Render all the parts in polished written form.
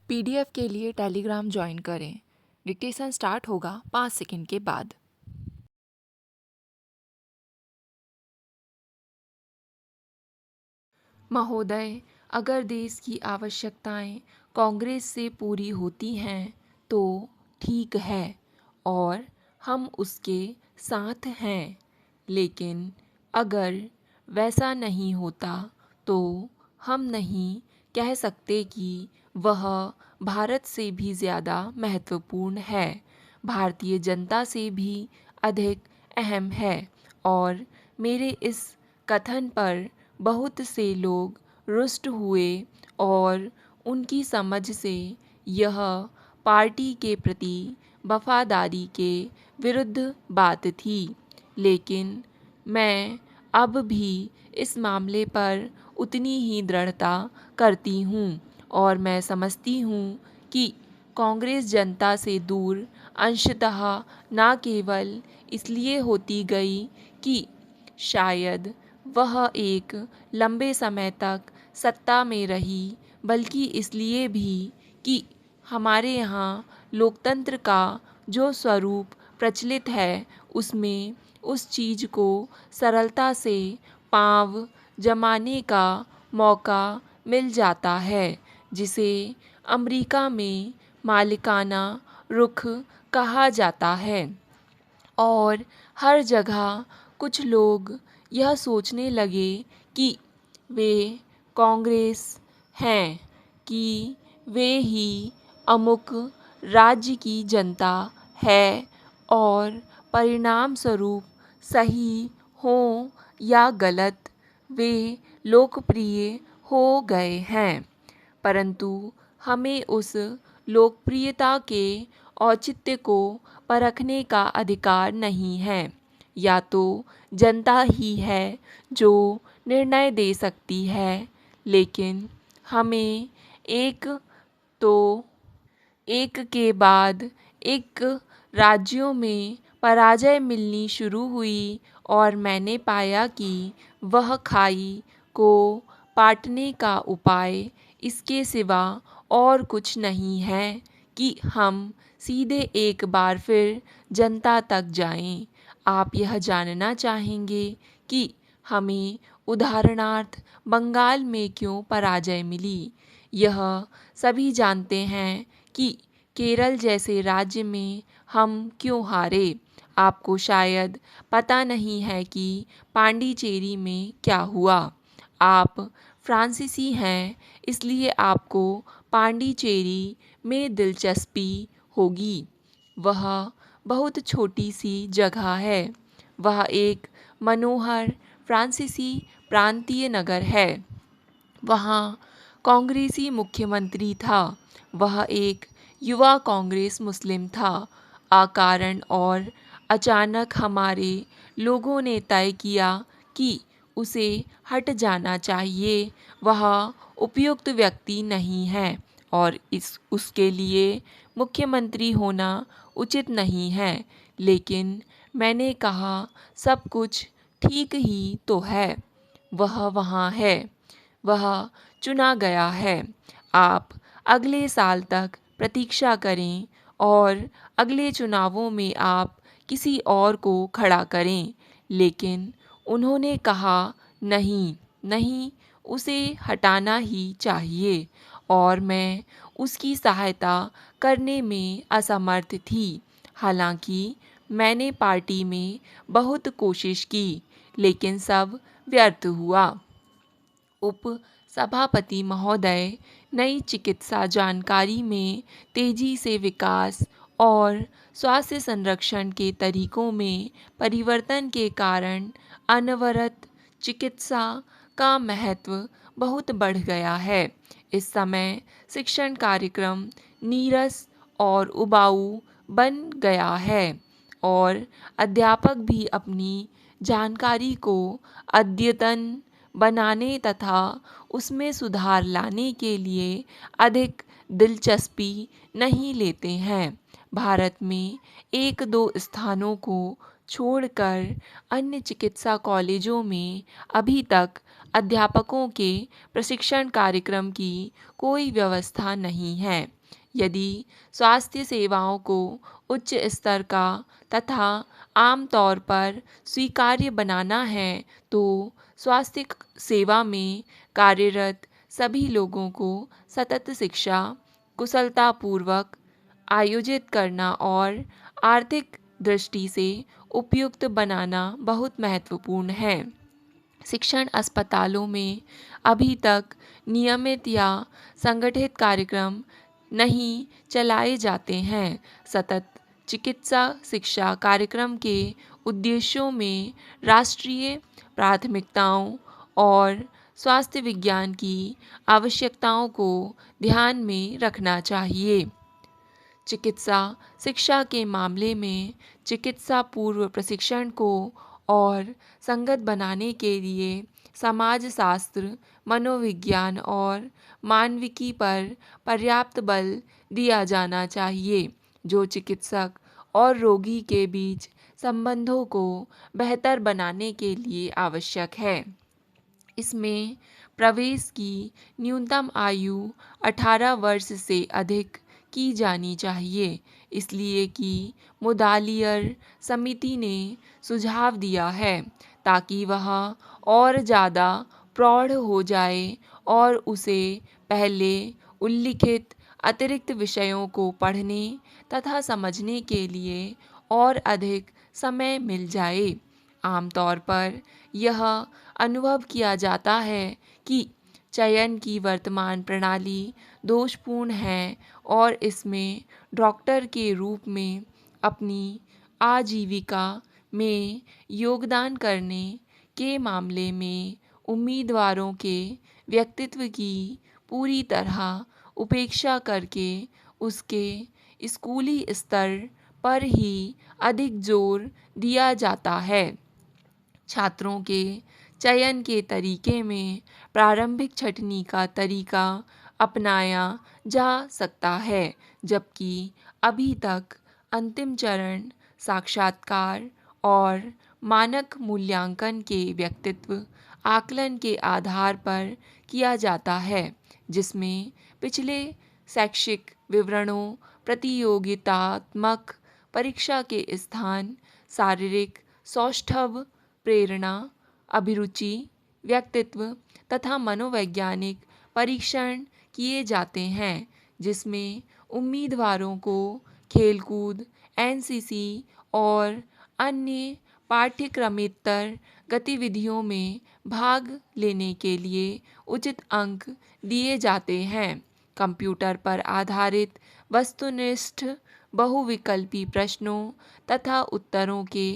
PDF के लिए Telegram join करें। डिक्टेशन स्टार्ट होगा 5 सेकंड के बाद। महोदय, अगर देश की आवश्यकताएं कांग्रेस से पूरी होती हैं तो ठीक है और हम उसके साथ हैं, लेकिन अगर वैसा नहीं होता तो हम नहीं कह सकते कि वह भारत से भी ज़्यादा महत्वपूर्ण है, भारतीय जनता से भी अधिक अहम है। और मेरे इस कथन पर बहुत से लोग रुष्ट हुए और उनकी समझ से यह पार्टी के प्रति वफादारी के विरुद्ध बात थी। लेकिन मैं अब भी इस मामले पर उतनी ही दृढ़ता करती हूँ और मैं समझती हूँ कि कांग्रेस जनता से दूर अंशतः न केवल इसलिए होती गई कि शायद वह एक लंबे समय तक सत्ता में रही, बल्कि इसलिए भी कि हमारे यहाँ लोकतंत्र का जो स्वरूप प्रचलित है उसमें उस चीज़ को सरलता से पाँव जमाने का मौका मिल जाता है, जिसे अमेरिका में मालिकाना रुख कहा जाता है। और हर जगह कुछ लोग यह सोचने लगे कि वे कांग्रेस हैं, कि वे ही अमुक राज्य की जनता है और परिणाम स्वरूप सही हों या गलत वे लोकप्रिय हो गए हैं। परंतु हमें उस लोकप्रियता के औचित्य को परखने का अधिकार नहीं है। या तो जनता ही है जो निर्णय दे सकती है, लेकिन हमें तो एक के बाद एक राज्यों में पराजय मिलनी शुरू हुई और मैंने पाया कि वह खाई को पाटने का उपाय इसके सिवा और कुछ नहीं है कि हम सीधे एक बार फिर जनता तक जाएं। आप यह जानना चाहेंगे कि हमें उदाहरणार्थ बंगाल में क्यों पराजय मिली। यह सभी जानते हैं कि केरल जैसे राज्य में हम क्यों हारे। आपको शायद पता नहीं है कि पांडिचेरी में क्या हुआ। आप फ्रांसीसी हैं, इसलिए आपको पांडिचेरी में दिलचस्पी होगी। वह बहुत छोटी सी जगह है। वह एक मनोहर फ्रांसीसी प्रांतीय नगर है। वहाँ कांग्रेसी मुख्यमंत्री था। वह एक युवा कांग्रेस मुस्लिम था। अकारण और अचानक हमारे लोगों ने तय किया कि उसे हट जाना चाहिए, वह उपयुक्त व्यक्ति नहीं है और उसके लिए मुख्यमंत्री होना उचित नहीं है। लेकिन मैंने कहा सब कुछ ठीक ही तो है, वह वहाँ है, वह चुना गया है। आप अगले साल तक प्रतीक्षा करें और अगले चुनावों में आप किसी और को खड़ा करें। लेकिन उन्होंने कहा नहीं नहीं, उसे हटाना ही चाहिए और मैं उसकी सहायता करने में असमर्थ थी। हालांकि मैंने पार्टी में बहुत कोशिश की, लेकिन सब व्यर्थ हुआ। उप सभापति महोदय, नई चिकित्सा जानकारी में तेजी से विकास और स्वास्थ्य संरक्षण के तरीकों में परिवर्तन के कारण अनवरत चिकित्सा का महत्व बहुत बढ़ गया है। इस समय शिक्षण कार्यक्रम नीरस और उबाऊ बन गया है और अध्यापक भी अपनी जानकारी को अद्यतन बनाने तथा उसमें सुधार लाने के लिए अधिक दिलचस्पी नहीं लेते हैं। भारत में एक दो स्थानों को छोड़कर अन्य चिकित्सा कॉलेजों में अभी तक अध्यापकों के प्रशिक्षण कार्यक्रम की कोई व्यवस्था नहीं है। यदि स्वास्थ्य सेवाओं को उच्च स्तर का तथा आम तौर पर स्वीकार्य बनाना है तो स्वास्थ्य सेवा में कार्यरत सभी लोगों को सतत शिक्षा कुशलतापूर्वक आयोजित करना और आर्थिक दृष्टि से उपयुक्त बनाना बहुत महत्वपूर्ण है। शिक्षण अस्पतालों में अभी तक नियमित या संगठित कार्यक्रम नहीं चलाए जाते हैं। सतत चिकित्सा शिक्षा कार्यक्रम के उद्देश्यों में राष्ट्रीय प्राथमिकताओं और स्वास्थ्य विज्ञान की आवश्यकताओं को ध्यान में रखना चाहिए। चिकित्सा शिक्षा के मामले में चिकित्सा पूर्व प्रशिक्षण को और संगत बनाने के लिए समाजशास्त्र, मनोविज्ञान और मानविकी पर पर्याप्त बल दिया जाना चाहिए, जो चिकित्सक और रोगी के बीच संबंधों को बेहतर बनाने के लिए आवश्यक है। इसमें प्रवेश की न्यूनतम आयु 18 वर्ष से अधिक की जानी चाहिए, इसलिए कि मुदालियर समिति ने सुझाव दिया है ताकि वह और ज़्यादा प्रौढ़ हो जाए और उसे पहले उल्लिखित अतिरिक्त विषयों को पढ़ने तथा समझने के लिए और अधिक समय मिल जाए। आमतौर पर यह अनुभव किया जाता है कि चयन की वर्तमान प्रणाली दोषपूर्ण है और इसमें डॉक्टर के रूप में अपनी आजीविका में योगदान करने के मामले में उम्मीदवारों के व्यक्तित्व की पूरी तरह उपेक्षा करके उसके स्कूली स्तर पर ही अधिक जोर दिया जाता है। छात्रों के चयन के तरीके में प्रारंभिक छँटनी का तरीका अपनाया जा सकता है, जबकि अभी तक अंतिम चरण साक्षात्कार और मानक मूल्यांकन के व्यक्तित्व आकलन के आधार पर किया जाता है, जिसमें पिछले शैक्षिक विवरणों, प्रतियोगितात्मक परीक्षा के स्थान, शारीरिक सौष्ठव, प्रेरणा, अभिरुचि, व्यक्तित्व तथा मनोवैज्ञानिक परीक्षण किए जाते हैं, जिसमें उम्मीदवारों को खेलकूद, एनसीसी और अन्य पाठ्यक्रमेतर गतिविधियों में भाग लेने के लिए उचित अंक दिए जाते हैं। कंप्यूटर पर आधारित वस्तुनिष्ठ बहुविकल्पी प्रश्नों तथा उत्तरों के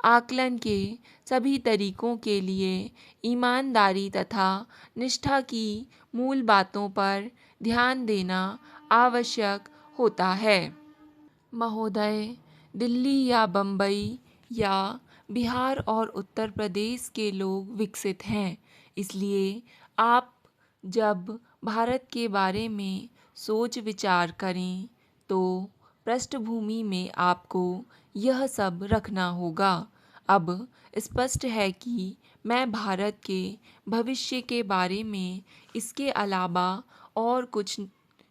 आकलन के सभी तरीकों के लिए ईमानदारी तथा निष्ठा की मूल बातों पर ध्यान देना आवश्यक होता है। महोदय, दिल्ली या बम्बई या बिहार और उत्तर प्रदेश के लोग विकसित हैं, इसलिए आप जब भारत के बारे में सोच विचार करें तो पृष्ठभूमि में आपको यह सब रखना होगा। अब स्पष्ट है कि मैं भारत के भविष्य के बारे में इसके अलावा और कुछ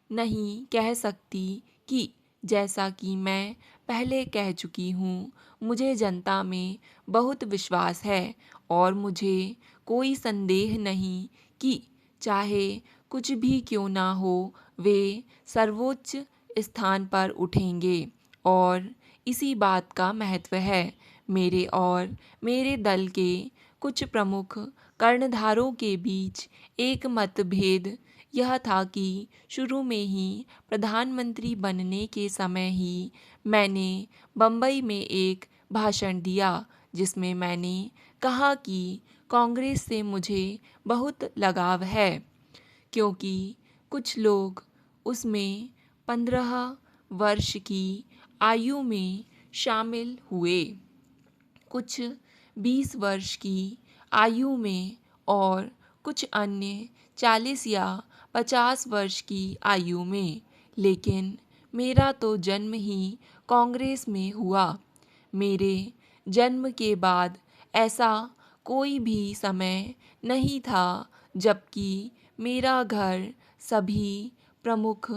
नहीं कह सकती कि जैसा कि मैं पहले कह चुकी हूँ, मुझे जनता में बहुत विश्वास है और मुझे कोई संदेह नहीं कि चाहे कुछ भी क्यों ना हो, वे सर्वोच्च स्थान पर उठेंगे और इसी बात का महत्व है। मेरे और मेरे दल के कुछ प्रमुख कर्णधारों के बीच एक मतभेद यह था कि शुरू में ही प्रधानमंत्री बनने के समय ही मैंने बम्बई में एक भाषण दिया, जिसमें मैंने कहा कि कांग्रेस से मुझे बहुत लगाव है, क्योंकि कुछ लोग उसमें 15 वर्ष की आयु में शामिल हुए, कुछ 20 वर्ष की आयु में और कुछ अन्य 40 या 50 वर्ष की आयु में। लेकिन मेरा तो जन्म ही कांग्रेस में हुआ। मेरे जन्म के बाद ऐसा कोई भी समय नहीं था जबकि मेरा घर सभी प्रमुख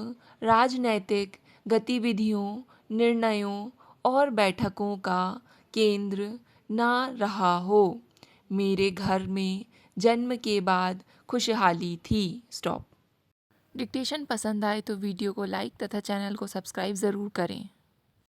राजनैतिक गतिविधियों, निर्णयों और बैठकों का केंद्र ना रहा हो। मेरे घर में जन्म के बाद खुशहाली थी। स्टॉप। डिक्टेशन पसंद आए तो वीडियो को लाइक तथा चैनल को सब्सक्राइब ज़रूर करें।